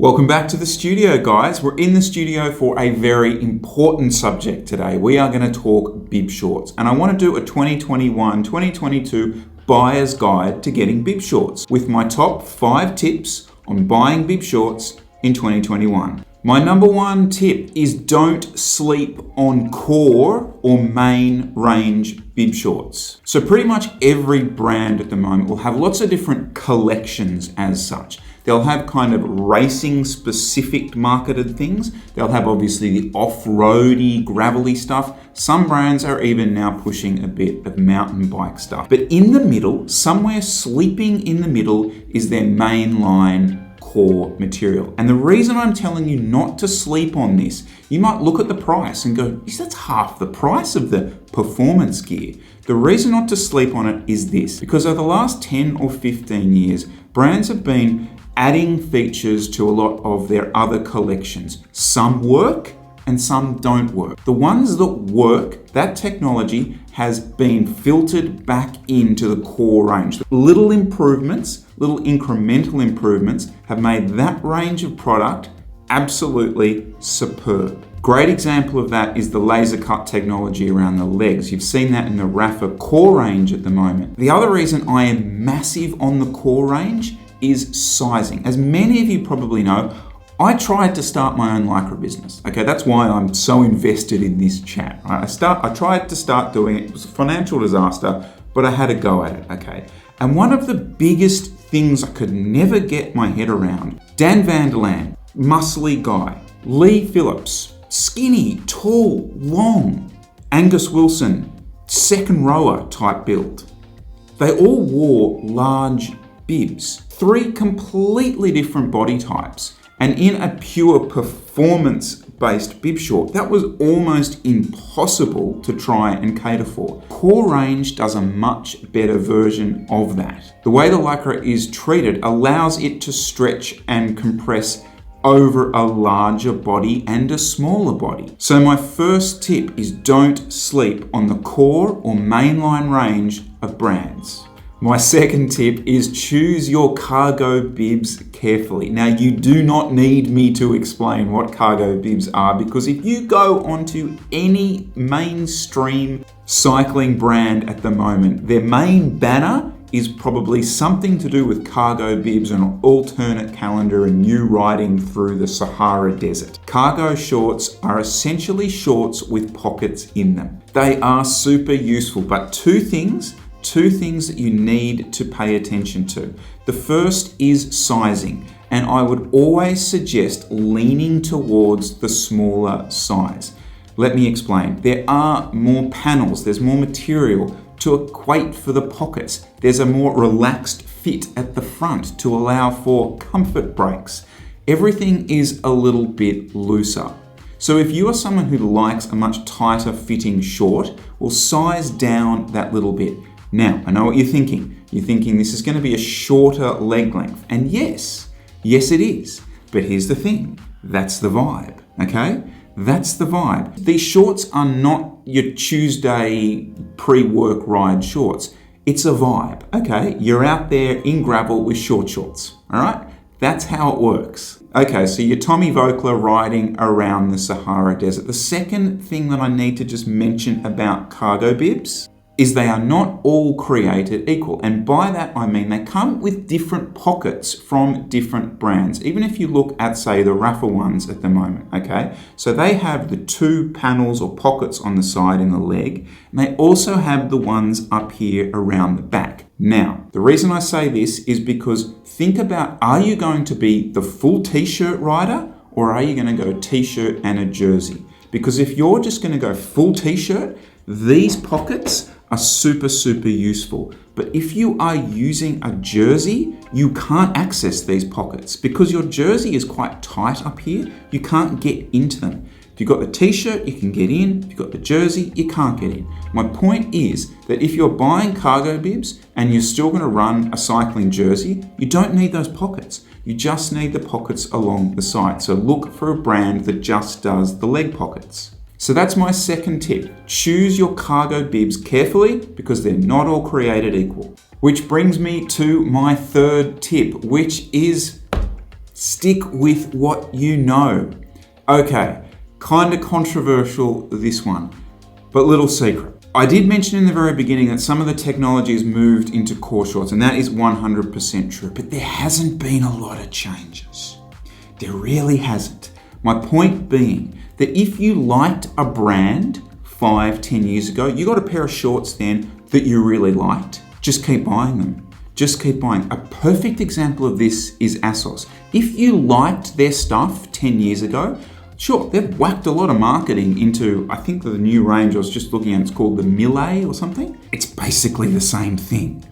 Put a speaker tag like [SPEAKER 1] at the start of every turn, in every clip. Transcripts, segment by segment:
[SPEAKER 1] Welcome back to the studio, guys. We're in the studio for a very important subject today. We are going to talk bib shorts, and I want to do a 2021-2022 buyer's guide to getting bib shorts with my top 5 tips on buying bib shorts in 2021. My number 1 tip is don't sleep on core or main range bib shorts. So pretty much every brand at the moment will have lots of different collections as such. They'll have kind of racing specific marketed things. They'll have obviously the off-roady, gravelly stuff. Some brands are even now pushing a bit of mountain bike stuff. But in the middle, somewhere sleeping in the middle is their mainline core material. And the reason I'm telling you not to sleep on this, you might look at the price and go, that's half the price of the performance gear. The reason not to sleep on it is this, because over the last 10 or 15 years, brands have been adding features to a lot of their other collections. Some work and some don't work. The ones that work, that technology has been filtered back into the core range. Little improvements, little incremental improvements have made that range of product absolutely superb. Great example of that is the laser cut technology around the legs. You've seen that in the Rapha core range at the moment. The other reason I am massive on the core range is sizing. As many of you probably know, I tried to start my own Lycra business. Okay, that's why I'm so invested in this chat. Right? I tried to start doing it. It was a financial disaster, but I had a go at it. Okay, and one of the biggest things I could never get my head around: Dan Vanderland, muscly guy; Lee Phillips, skinny, tall, long; Angus Wilson, second rower type build. They all wore large bibs, 3 completely different body types, and in a pure performance-based bib short, that was almost impossible to try and cater for. Core range does a much better version of that. The way the Lycra is treated allows it to stretch and compress over a larger body and a smaller body. So my first tip is don't sleep on the core or mainline range of brands. My second tip is choose your cargo bibs carefully. Now, you do not need me to explain what cargo bibs are, because if you go onto any mainstream cycling brand at the moment, their main banner is probably something to do with cargo bibs and an alternate calendar and you riding through the Sahara Desert. Cargo shorts are essentially shorts with pockets in them. They are super useful, but two things that you need to pay attention to. The first is sizing, and I would always suggest leaning towards the smaller size. Let me explain. There are more panels, there's more material to equate for the pockets. There's a more relaxed fit at the front to allow for comfort breaks. Everything is a little bit looser. So if you are someone who likes a much tighter fitting short, well, size down that little bit. Now, I know what you're thinking. You're thinking this is going to be a shorter leg length. And yes it is. But here's the thing. That's the vibe, okay? That's the vibe. These shorts are not your Tuesday pre-work ride shorts. It's a vibe, okay? You're out there in gravel with short shorts, all right? That's how it works. Okay, so you're Tommy Vogler riding around the Sahara Desert. The second thing that I need to just mention about cargo bibs is they are not all created equal. And by that, I mean they come with different pockets from different brands. Even if you look at, say, the Rapha ones at the moment, okay? So they have the 2 panels or pockets on the side in the leg, and they also have the ones up here around the back. Now, the reason I say this is because think about, are you going to be the full t-shirt rider, or are you going to go t-shirt and a jersey? Because if you're just going to go full t-shirt, these pockets are super useful. But if you are using a jersey, you can't access these pockets because your jersey is quite tight up here. You can't get into them. If you've got the t-shirt, you can get in. If you've got the jersey, you can't get in. My point is that if you're buying cargo bibs and you're still going to run a cycling jersey, you don't need those pockets. You just need the pockets along the side. So look for a brand that just does the leg pockets. So that's my second tip. Choose your cargo bibs carefully because they're not all created equal. Which brings me to my third tip, which is Stick with what you know. Okay, kind of controversial, this one, but little secret. I did mention in the very beginning that some of the technology has moved into core shorts, and that is 100% true, but there hasn't been a lot of changes. There really hasn't. My point being that if you liked a brand 5-10 years ago, you got a pair of shorts then that you really liked, just keep buying them. Just keep buying. A perfect example of this is ASOS. If you liked their stuff 10 years ago, sure, they've whacked a lot of marketing into, I think the new range I was just looking at, it's called the Millet or something. It's basically the same thing.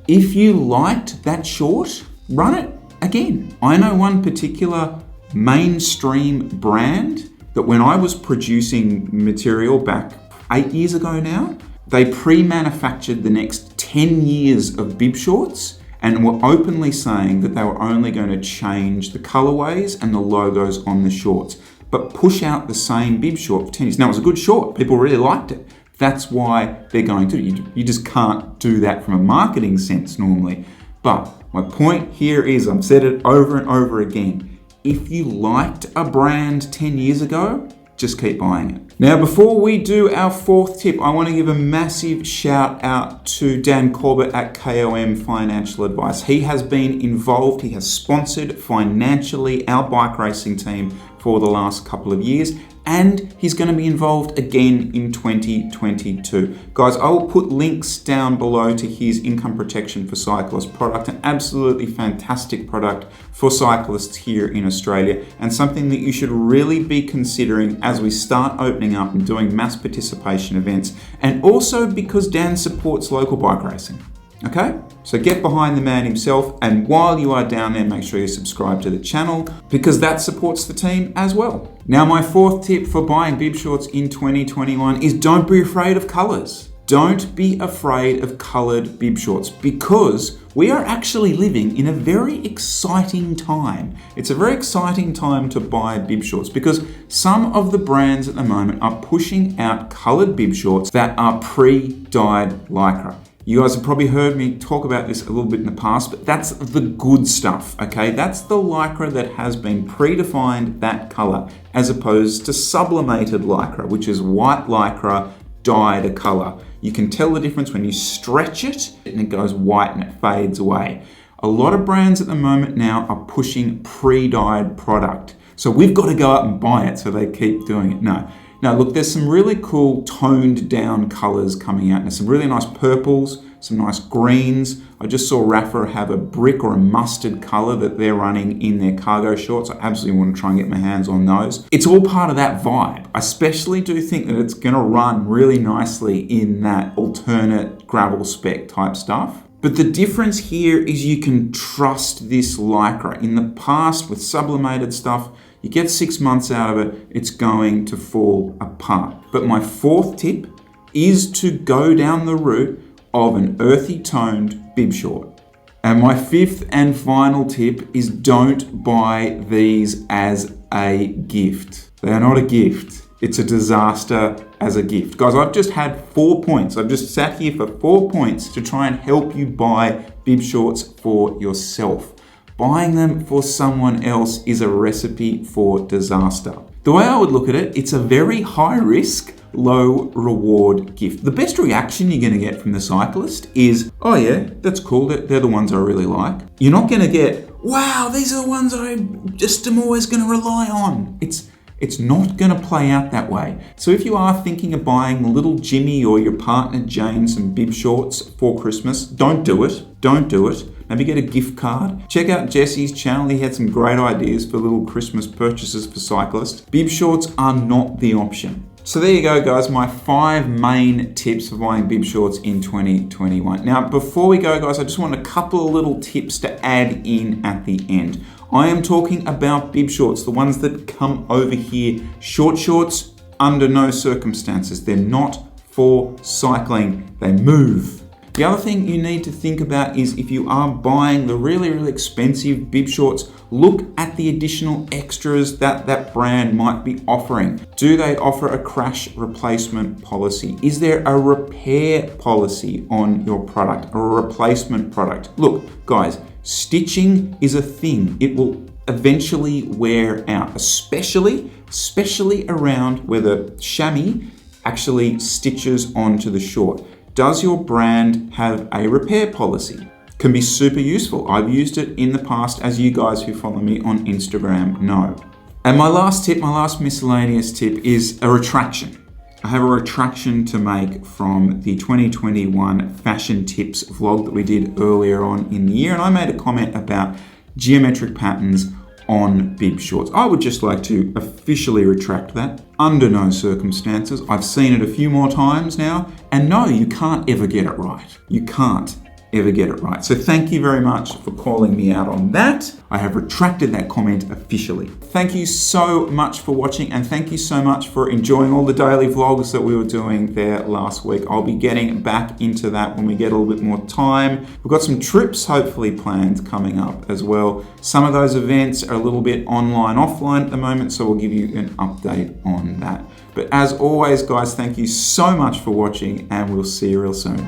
[SPEAKER 1] If you liked that short, run it again. I know one particular mainstream brand that when I was producing material back 8 years ago now, they pre-manufactured the next 10 years of bib shorts and were openly saying that they were only going to change the colorways and the logos on the shorts, but push out the same bib short for 10 years. Now, it was a good short. People really liked it. That's why they're going to. You just can't do that from a marketing sense normally. But my point here is, I've said it over and over again, if you liked a brand 10 years ago, just keep buying it. Now, before we do our fourth tip, I want to give a massive shout out to Dan Corbett at KOM Financial Advice. He has been involved, he has sponsored financially our bike racing team for the last couple of years, and he's going to be involved again in 2022. Guys, I will put links down below to his income protection for cyclists product, an absolutely fantastic product for cyclists here in Australia, and something that you should really be considering as we start opening up and doing mass participation events, and also because Dan supports local bike racing. Okay, so get behind the man himself, and while you are down there, make sure you subscribe to the channel because that supports the team as well. Now, my fourth tip for buying bib shorts in 2021 is don't be afraid of colors. Don't be afraid of colored bib shorts because we are actually living in a very exciting time. It's a very exciting time to buy bib shorts because some of the brands at the moment are pushing out colored bib shorts that are pre-dyed lycra. You guys have probably heard me talk about this a little bit in the past, but that's the good stuff, okay? That's the lycra that has been predefined that color, as opposed to sublimated lycra, which is white lycra dyed a color. You can tell the difference when you stretch it and it goes white and it fades away. A lot of brands at the moment now are pushing pre-dyed product. So we've got to go out and buy it, so they keep doing it. No. Now look, there's some really cool toned down colors coming out. There's some really nice purples, some nice greens. I just saw Rapha have a brick or a mustard color that they're running in their cargo shorts. I absolutely want to try and get my hands on those. It's all part of that vibe. I especially do think that it's going to run really nicely in that alternate gravel spec type stuff. But the difference here is you can trust this lycra. In the past with sublimated stuff, you get 6 months out of it, it's going to fall apart. But my fourth tip is to go down the route of an earthy toned bib short. And my fifth and final tip is don't buy these as a gift. They are not a gift. It's a disaster as a gift. Guys, I've just had 4 points. I've just sat here for 4 points to try and help you buy bib shorts for yourself. Buying them for someone else is a recipe for disaster. The way I would look at it, it's a very high risk, low reward gift. The best reaction you're going to get from the cyclist is, oh yeah, that's cool, they're the ones I really like. You're not going to get, wow, these are the ones I just am always going to rely on. It's not going to play out that way. So if you are thinking of buying little Jimmy or your partner Jane some bib shorts for Christmas, don't do it. Don't do it. Maybe get a gift card. Check out Jesse's channel. He had some great ideas for little Christmas purchases for cyclists. Bib shorts are not the option. So there you go, guys, my 5 main tips for buying bib shorts in 2021. Now, before we go, guys, I just want a couple of little tips to add in at the end. I am talking about bib shorts, the ones that come over here. Short shorts, under no circumstances. They're not for cycling. They move. The other thing you need to think about is if you are buying the really, really expensive bib shorts, look at the additional extras that that brand might be offering. Do they offer a crash replacement policy? Is there a repair policy on your product, or a replacement product? Look, guys, stitching is a thing. It will eventually wear out, especially around where the chamois actually stitches onto the short. Does your brand have a repair policy? Can be super useful. I've used it in the past, as you guys who follow me on Instagram know. And my last tip, my last miscellaneous tip is a retraction. I have a retraction to make from the 2021 fashion tips vlog that we did earlier on in the year, and I made a comment about geometric patterns on bib shorts. I would just like to officially retract that. Under no circumstances. I've seen it a few more times now, and no, you can't ever get it right. You can't ever get it right. So thank you very much for calling me out on that. I have retracted that comment officially. Thank you so much for watching, and thank you so much for enjoying all the daily vlogs that we were doing there last week. I'll be getting back into that when we get a little bit more time. We've got some trips hopefully planned coming up as well. Some of those events are a little bit online, offline at the moment, so we'll give you an update on that. But as always, guys, thank you so much for watching, and we'll see you real soon.